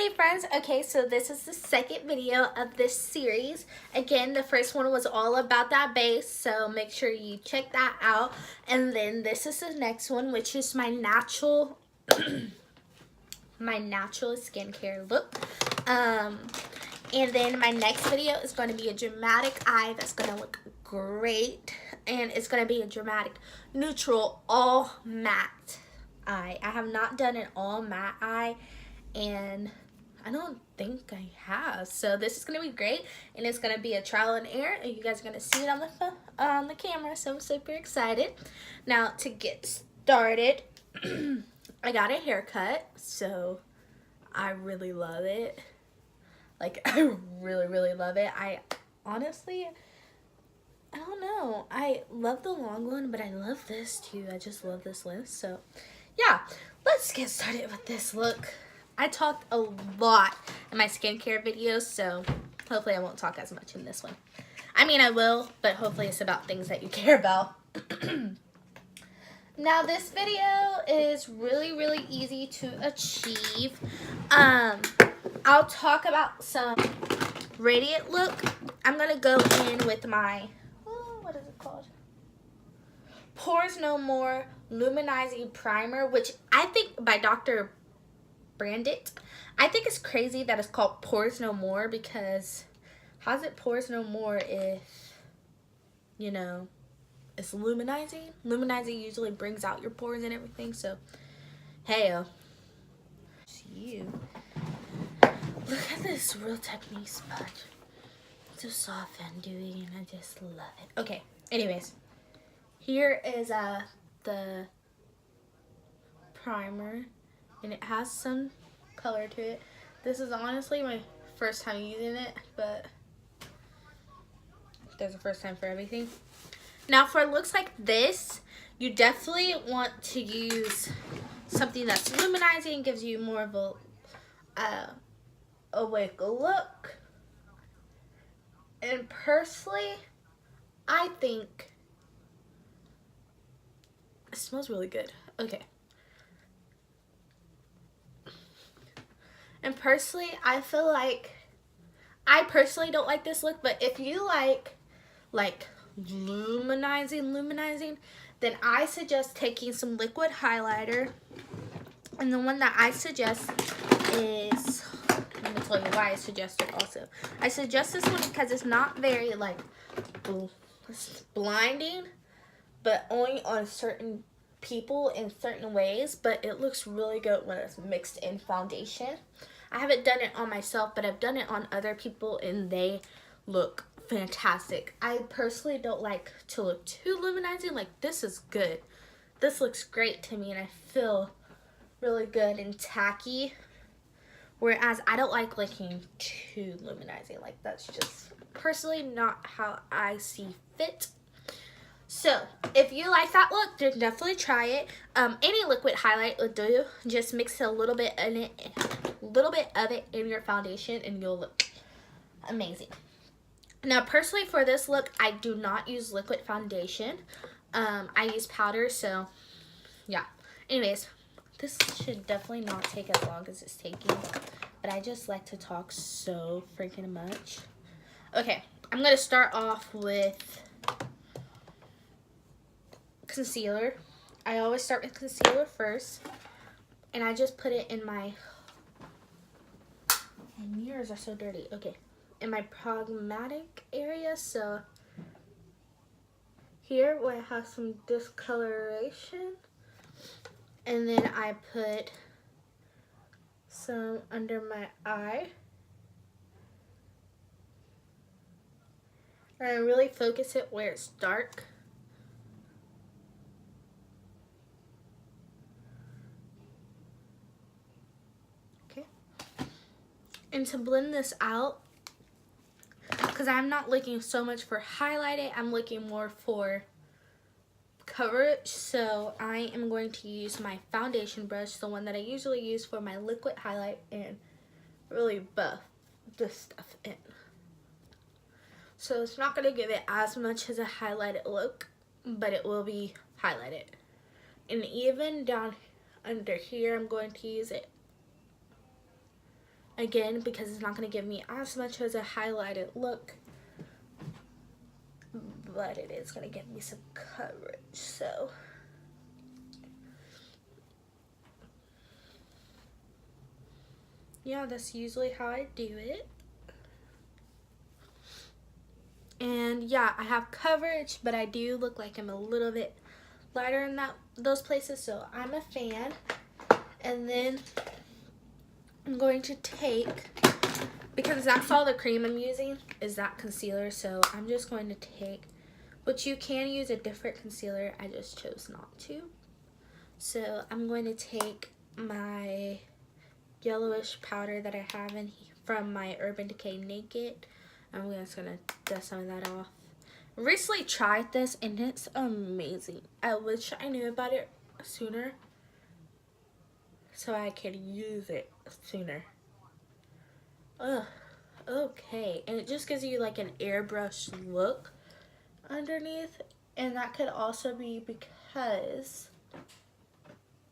Hey friends, okay, so this is the second video of this series. Again, the first one was all about that base, so make sure you check that out. And then this is the next one, which is my natural my natural skincare look. And then my next video is going to be a dramatic eye that's going to look great. And it's going to be a dramatic neutral all matte eye. I have not done an all matte eye, and I don't think I have. So this is going to be great, and it's going to be a trial and error, and you guys are going to see it on the camera, so I'm super excited. Now, to get started, I got a haircut, so I really love it. Like, I really love it. I honestly, I don't know. I love the long one, but I love this too. I just love this length. So, yeah, let's get started with this look. I talked a lot in my skincare videos, so hopefully I won't talk as much in this one. I mean, I will, but hopefully it's about things that you care about. Now, this video is really easy to achieve. I'll talk about some radiant look. I'm going to go in with my, what is it called? Pores No More Luminizing Primer, which I think by Dr. Brandit. I think it's crazy that it's called Pores No More, because how's it Pores No More if, you know, it's luminizing? Luminizing usually brings out your pores and everything, so, hey, it's you. Look at this Real Technique sponge. It's so soft and dewy, and I just love it. Okay, anyways, here is the primer, and it has some color to it. This is honestly my first time using it, but there's a first time for everything. Now, for looks like this, you definitely want to use something that's luminizing, gives you more of a awake look. And personally, I think it smells really good. Okay. And personally, I feel like I personally don't like this look, but if you like luminizing, then I suggest taking some liquid highlighter. And the one that I suggest is, let me tell you why I suggest it also. I suggest this one because it's not very like blinding, but only on certain people in certain ways, but it looks really good when it's mixed in foundation. I haven't done it on myself, but I've done it on other people, and they look fantastic. I personally don't like to look too luminizing. Like, this is good. This looks great to me, and I feel really good and tacky. Whereas I don't like looking too luminizing. Like, that's just personally not how I see fit. So, if you like that look, then definitely try it. Any liquid highlight will do. Just mix a little bit in it, of it in your foundation, and you'll look amazing. Now, personally, for this look, I do not use liquid foundation. I use powder, so yeah. Anyways, this should definitely not take as long as it's taking, but I just like to talk so freaking much. Okay, I'm gonna start off with concealer. I always start with concealer first, and I just put it in my mirrors are so dirty. Okay, in my pragmatic area. So here where I have some discoloration, and then I put some under my eye, and I really focus it where it's dark. And to blend this out, because I'm not looking so much for highlighting, I'm looking more for coverage. So I am going to use my foundation brush, the one that I usually use for my liquid highlight, and really buff this stuff in. So it's not going to give it as much as a highlighted look, but it will be highlighted. And even down under here, I'm going to use it again, because it's not going to give me as much as a highlighted look, but it is going to give me some coverage. So yeah, that's usually how I do it. And yeah, I have coverage, but I do look like I'm a little bit lighter in those places, so I'm a fan. And then I'm going to take, because that's all the cream I'm using is that concealer, so I'm just going to take, but you can use a different concealer, I just chose not to. So I'm going to take my yellowish powder that I have from my Urban Decay Naked. I'm just going to dust some of that off. I recently tried this and it's amazing. I wish I knew about it sooner so I could use it sooner. Ugh, okay. And it just gives you like an airbrush look underneath, and that could also be because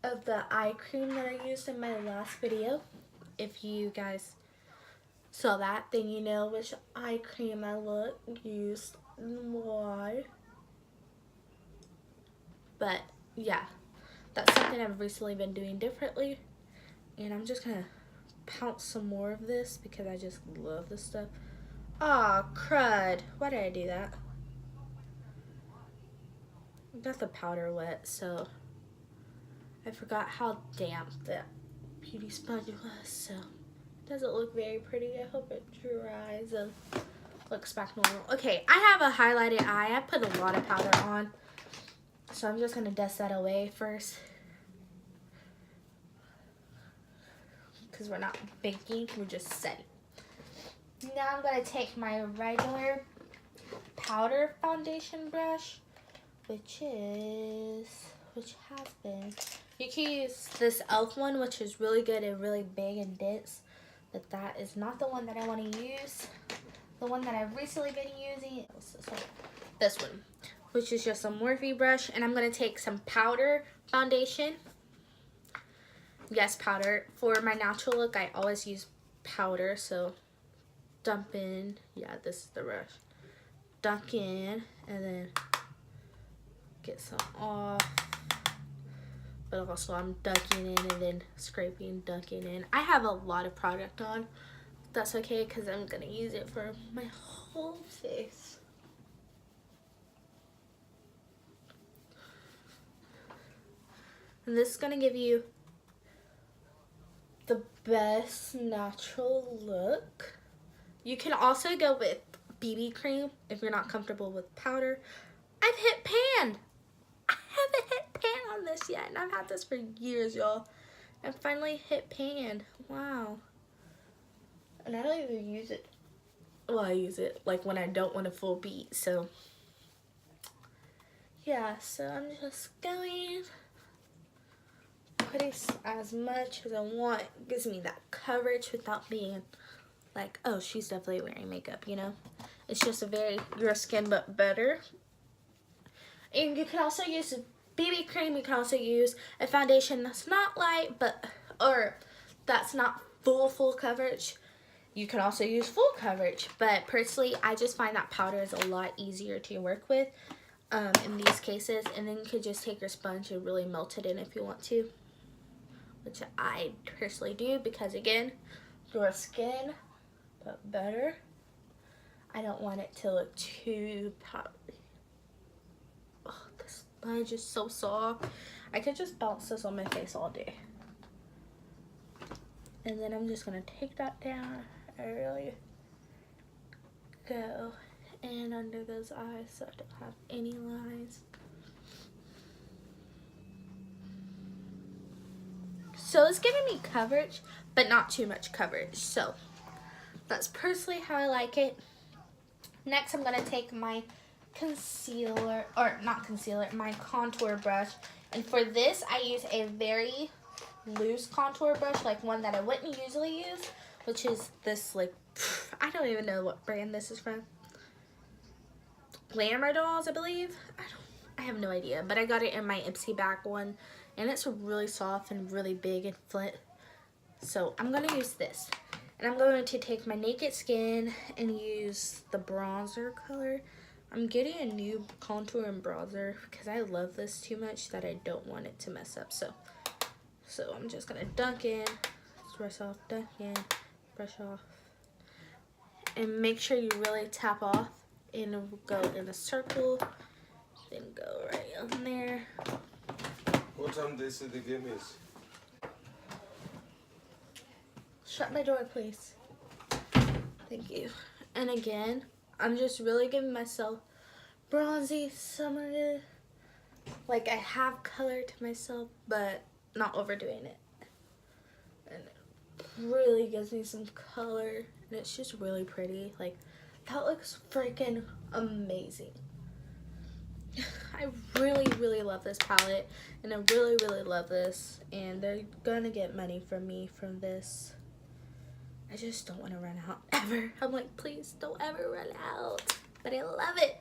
of the eye cream that I used in my last video. If you guys saw that, then you know which eye cream I used and why. But yeah, that's something I've recently been doing differently, and I'm just gonna pounce some more of this because I just love this stuff. Aw, crud. Why did I do that? I got the powder wet, so I forgot how damp that beauty sponge was, so it doesn't look very pretty. I hope it dries and looks back normal. Okay, I have a highlighted eye. I put a lot of powder on, so I'm just gonna dust that away first, because we're not baking, we're just setting. Now I'm gonna take my regular powder foundation brush, which has been, you can use this e.l.f. one, which is really good and really big and dense, but that is not the one that I want to use. The one that I've recently been using is this one, which is just a Morphe brush, and I'm going to take some powder foundation. Yes, powder. For my natural look, I always use powder, so dump in, yeah, this is the brush. Dunk in, and then get some off. But also I'm dunking in and then scraping, dunking in. I have a lot of product on. That's okay, because I'm going to use it for my whole face. And this is going to give you the best natural look. You can also go with BB cream if you're not comfortable with powder. I've hit pan. I haven't hit pan on this yet, and I've had this for years, y'all. I finally hit pan. Wow. And I don't even use it. Well, I use it like when I don't want a full beat. So yeah, so I'm just going, putting as much as I want. It gives me that coverage without being like, oh, she's definitely wearing makeup, you know. It's just a very your skin but better. And you can also use a BB cream. You can also use a foundation that's not light, or that's not full coverage. You can also use full coverage, but personally, I just find that powder is a lot easier to work with in these cases. And then you could just take your sponge and really melt it in if you want to, which I personally do because, again, your skin but better. I don't want it to look too powdery. Oh, the sponge is so soft. I could just bounce this on my face all day. And then I'm just gonna take that down. I really go in under those eyes so I don't have any lines. So it's giving me coverage, but not too much coverage. So that's personally how I like it. Next, I'm gonna take my concealer, or not concealer, my contour brush. And for this, I use a very loose contour brush, like one that I wouldn't usually use, which is this, like, I don't even know what brand this is from. Glamour Dolls, I believe. I have no idea, but I got it in my Ipsy bag one, and it's really soft and really big and flat. So I'm gonna use this. And I'm going to take my Naked Skin and use the bronzer color. I'm getting a new contour and bronzer because I love this too much that I don't want it to mess up. So I'm just gonna dunk in, brush off, dunk in, brush off. And make sure you really tap off and go in a circle. Then go right on there. What time they say they give me? Shut my door, please. Thank you. And again, I'm just really giving myself bronzy summer. Like I have color to myself, but not overdoing it. And it really gives me some color, and it's just really pretty. Like that looks freaking amazing. I really love this palette, and I really love this, and they're gonna get money from me from this. I just don't want to run out ever. I'm like, please don't ever run out. But I love it.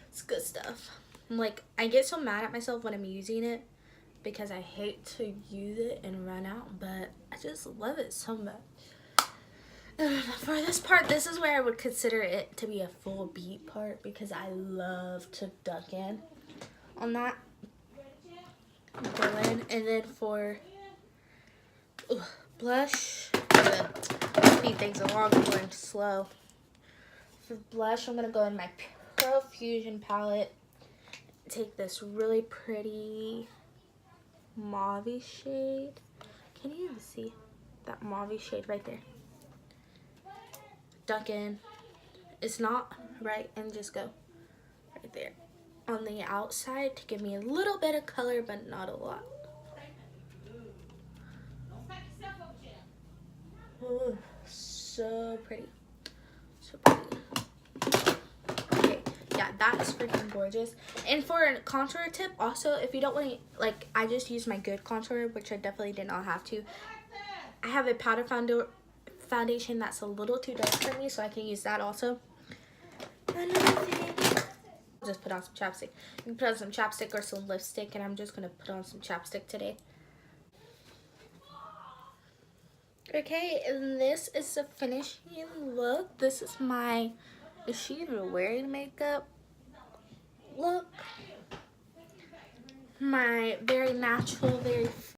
It's good stuff. I'm like, I get so mad at myself when I'm using it because I hate to use it and run out, but I just love it so much. For this part, this is where I would consider it to be a full beat part because I love to duck in on that. Go in, and then for blush, speed things along, I'm going slow. For blush, I'm going to go in my Profusion palette. Take this really pretty mauve shade. Can you even see that mauve shade right there? Dunk in. It's not right, and just go right there on the outside to give me a little bit of color, but not a lot. Ooh, so pretty. So pretty. Okay, yeah, that is freaking gorgeous. And for a contour tip, also, if you don't want to, like, I just used my good contour, which I definitely did not have to. I have a powder foundation that's a little too dark for me, so I can use that also. Another thing, I'll just put on some chapstick. You can put on some chapstick or some lipstick, and I'm just going to put on some chapstick today. Okay, and this is the finishing look. This is my, is she even wearing makeup look? My very natural, very